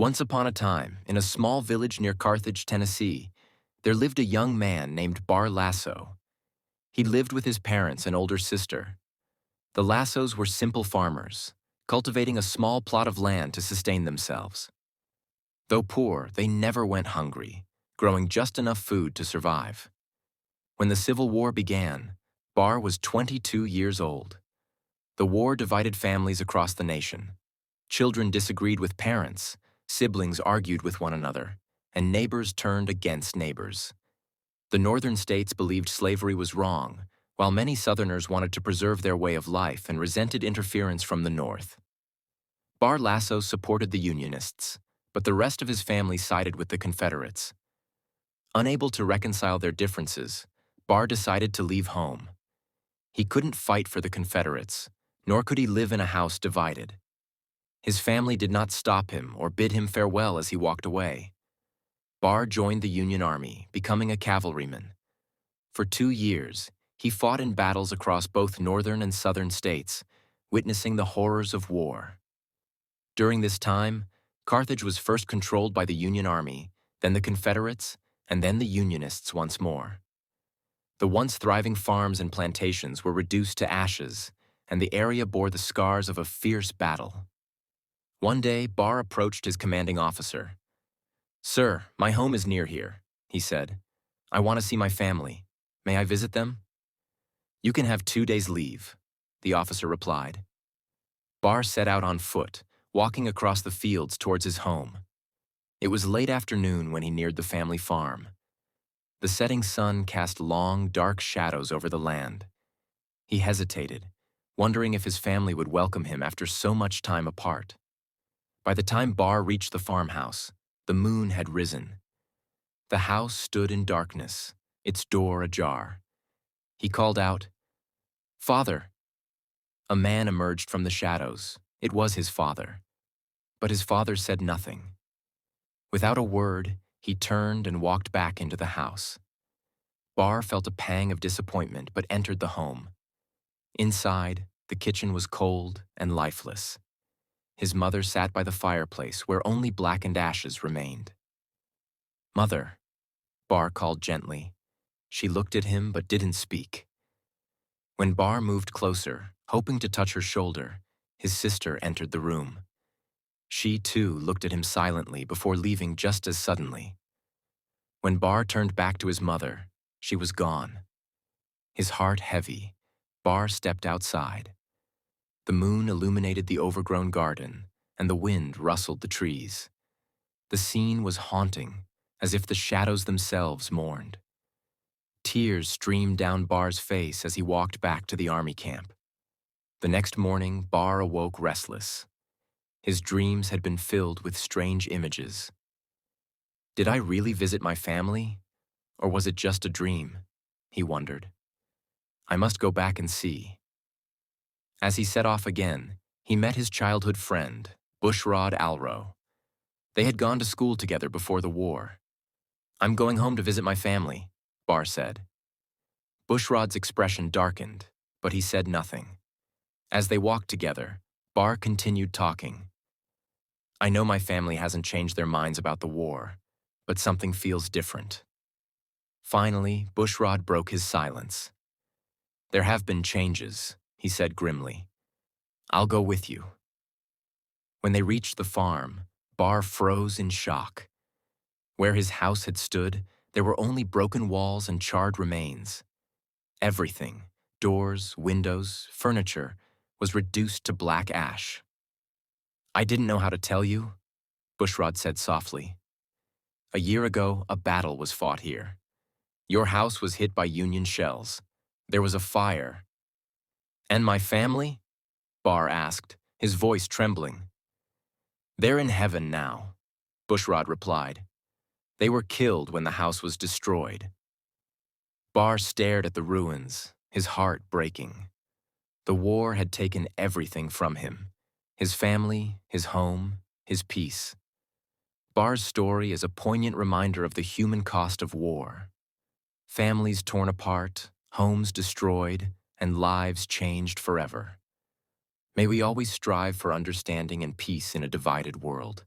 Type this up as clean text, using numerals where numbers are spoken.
Once upon a time, in a small village near Carthage, Tennessee, there lived a young man named Bar Lasso. He lived with his parents and older sister. The Lassos were simple farmers, cultivating a small plot of land to sustain themselves. Though poor, they never went hungry, growing just enough food to survive. When the Civil War began, Bar was 22 years old. The war divided families across the nation. Children disagreed with parents, siblings argued with one another, and neighbors turned against neighbors. The northern states believed slavery was wrong, while many Southerners wanted to preserve their way of life and resented interference from the North. Bar Lasso supported the Unionists, but the rest of his family sided with the Confederates. Unable to reconcile their differences, Bar decided to leave home. He couldn't fight for the Confederates, nor could he live in a house divided. His family did not stop him or bid him farewell as he walked away. Bar joined the Union Army, becoming a cavalryman. For 2 years, he fought in battles across both northern and southern states, witnessing the horrors of war. During this time, Carthage was first controlled by the Union Army, then the Confederates, and then the Unionists once more. The once thriving farms and plantations were reduced to ashes, and the area bore the scars of a fierce battle. One day, Bar approached his commanding officer. "Sir, my home is near here," he said. "I want to see my family. May I visit them?" "You can have 2 days' leave," the officer replied. Bar set out on foot, walking across the fields towards his home. It was late afternoon when he neared the family farm. The setting sun cast long, dark shadows over the land. He hesitated, wondering if his family would welcome him after so much time apart. By the time Bar reached the farmhouse, the moon had risen. The house stood in darkness, its door ajar. He called out, "Father!" A man emerged from the shadows. It was his father. But his father said nothing. Without a word, he turned and walked back into the house. Bar felt a pang of disappointment but entered the home. Inside, the kitchen was cold and lifeless. His mother sat by the fireplace where only blackened ashes remained. "Mother," Bar called gently. She looked at him but didn't speak. When Bar moved closer, hoping to touch her shoulder, his sister entered the room. She, too, looked at him silently before leaving just as suddenly. When Bar turned back to his mother, she was gone. His heart heavy, Bar stepped outside. The moon illuminated the overgrown garden, and the wind rustled the trees. The scene was haunting, as if the shadows themselves mourned. Tears streamed down Bar's face as he walked back to the army camp. The next morning, Bar awoke restless. His dreams had been filled with strange images. Did I really visit my family, or was it just a dream? He wondered. I must go back and see. As he set off again, he met his childhood friend, Bushrod Alro. They had gone to school together before the war. "I'm going home to visit my family," Bar said. Bushrod's expression darkened, but he said nothing. As they walked together, Bar continued talking. "I know my family hasn't changed their minds about the war, but something feels different." Finally, Bushrod broke his silence. "There have been changes," he said grimly. "I'll go with you." When they reached the farm, Bar froze in shock. Where his house had stood, there were only broken walls and charred remains. Everything, doors, windows, furniture, was reduced to black ash. "I didn't know how to tell you," Bushrod said softly. "A year ago, a battle was fought here. Your house was hit by Union shells. There was a fire." "And my family?" Bar asked, his voice trembling. "They're in heaven now," Bushrod replied. "They were killed when the house was destroyed." Bar stared at the ruins, his heart breaking. The war had taken everything from him: his family, his home, his peace. Bar's story is a poignant reminder of the human cost of war. Families torn apart, homes destroyed, and lives changed forever. May we always strive for understanding and peace in a divided world.